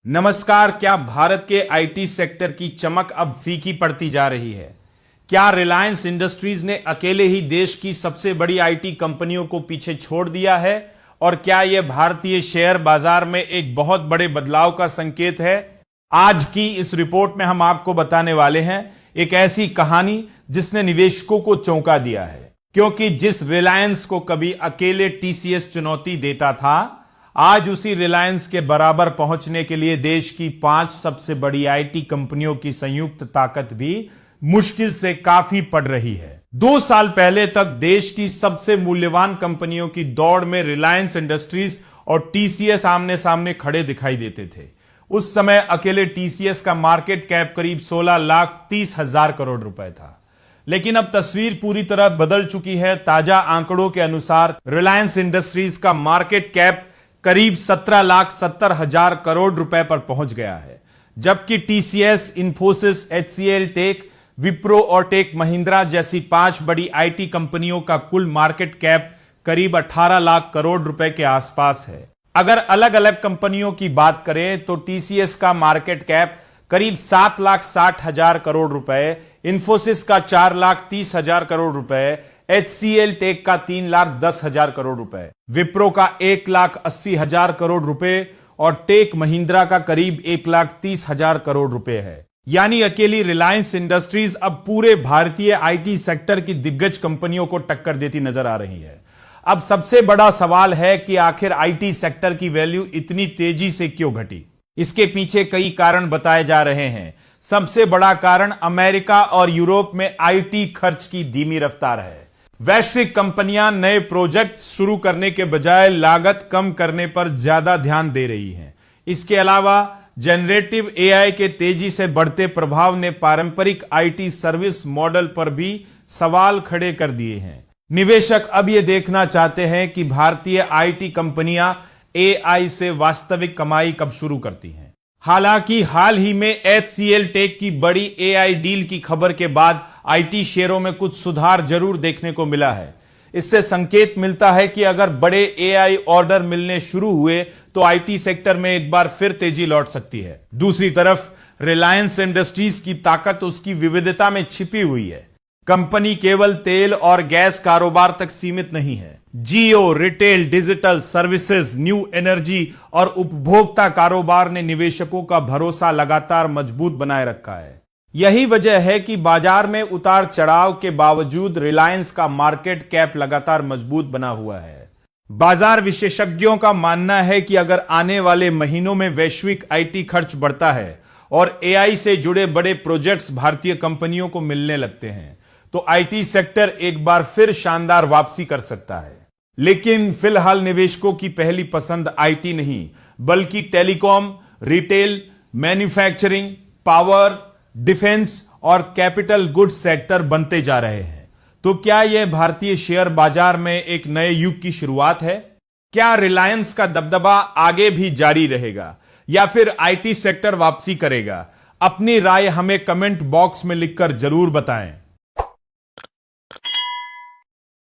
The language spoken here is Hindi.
नमस्कार। क्या भारत के आईटी सेक्टर की चमक अब फीकी पड़ती जा रही है? क्या रिलायंस इंडस्ट्रीज ने अकेले ही देश की सबसे बड़ी आईटी कंपनियों को पीछे छोड़ दिया है? और क्या यह भारतीय शेयर बाजार में एक बहुत बड़े बदलाव का संकेत है? आज की इस रिपोर्ट में हम आपको बताने वाले हैं एक ऐसी कहानी जिसने निवेशकों को चौंका दिया है, क्योंकि जिस रिलायंस को कभी अकेले टीसीएस चुनौती देता था, आज उसी रिलायंस के बराबर पहुंचने के लिए देश की 5 सबसे बड़ी आईटी कंपनियों की संयुक्त ताकत भी मुश्किल से काफी पड़ रही है। 2 साल पहले तक देश की सबसे मूल्यवान कंपनियों की दौड़ में रिलायंस इंडस्ट्रीज और टीसीएस आमने सामने खड़े दिखाई देते थे। उस समय अकेले टीसीएस का मार्केट कैप करीब 16,30,000 करोड़ रुपए था। लेकिन अब तस्वीर पूरी तरह बदल चुकी है। ताजा आंकड़ों के अनुसार रिलायंस इंडस्ट्रीज का मार्केट कैप करीब 17,70,000 करोड़ रुपए पर पहुंच गया है, जबकि टीसीएस, इंफोसिस, एचसीएल टेक, विप्रो और टेक महिंद्रा जैसी 5 बड़ी आईटी कंपनियों का कुल मार्केट कैप करीब 18 लाख करोड़ रुपए के आसपास है। अगर अलग अलग कंपनियों की बात करें तो टीसीएस का मार्केट कैप करीब 7,60,000 करोड़ रुपए, इंफोसिस का 4,30,000 करोड़ रुपए, एचसीएल टेक का 3,10,000 करोड़ रुपए, विप्रो का 1,80,000 करोड़ रुपए और टेक महिंद्रा का करीब 1,30,000 करोड़ रुपए है। यानी अकेली रिलायंस इंडस्ट्रीज अब पूरे भारतीय आईटी सेक्टर की दिग्गज कंपनियों को टक्कर देती नजर आ रही है। अब सबसे बड़ा सवाल है कि आखिर आईटी सेक्टर की वैल्यू इतनी तेजी से क्यों घटी? इसके पीछे कई कारण बताए जा रहे हैं। सबसे बड़ा कारण अमेरिका और यूरोप में आईटी खर्च की धीमी रफ्तार है। वैश्विक कंपनियां नए प्रोजेक्ट शुरू करने के बजाय लागत कम करने पर ज्यादा ध्यान दे रही हैं। इसके अलावा जनरेटिव एआई के तेजी से बढ़ते प्रभाव ने पारंपरिक आईटी सर्विस मॉडल पर भी सवाल खड़े कर दिए हैं। निवेशक अब यह देखना चाहते हैं कि भारतीय आईटी कंपनियां एआई से वास्तविक कमाई कब शुरू करती हैं। हालांकि हाल ही में एचसीएल टेक की बड़ी एआई डील की खबर के बाद आईटी शेयरों में कुछ सुधार जरूर देखने को मिला है। इससे संकेत मिलता है कि अगर बड़े एआई ऑर्डर मिलने शुरू हुए तो आईटी सेक्टर में एक बार फिर तेजी लौट सकती है। दूसरी तरफ रिलायंस इंडस्ट्रीज की ताकत उसकी विविधता में छिपी हुई है। कंपनी केवल तेल और गैस कारोबार तक सीमित नहीं है। Jio, retail, digital services, new energy और उपभोक्ता कारोबार ने निवेशकों का भरोसा लगातार मजबूत बनाए रखा है। यही वजह है कि बाजार में उतार चढ़ाव के बावजूद रिलायंस का मार्केट कैप लगातार मजबूत बना हुआ है। बाजार विशेषज्ञों का मानना है कि अगर आने वाले महीनों में वैश्विक आईटी खर्च बढ़ता है और एआई से जुड़े बड़े प्रोजेक्ट्स भारतीय कंपनियों को मिलने लगते हैं तो आईटी सेक्टर एक बार फिर शानदार वापसी कर सकता है। लेकिन फिलहाल निवेशकों की पहली पसंद आईटी नहीं, बल्कि telecom, retail, manufacturing, power, defence और कैपिटल गुड्स सेक्टर बनते जा रहे हैं। तो क्या यह भारतीय शेयर बाजार में एक नए युग की शुरुआत है? क्या रिलायंस का दबदबा आगे भी जारी रहेगा या फिर आईटी सेक्टर वापसी करेगा? अपनी राय हमें कमेंट बॉक्स में लिखकर जरूर बताएं।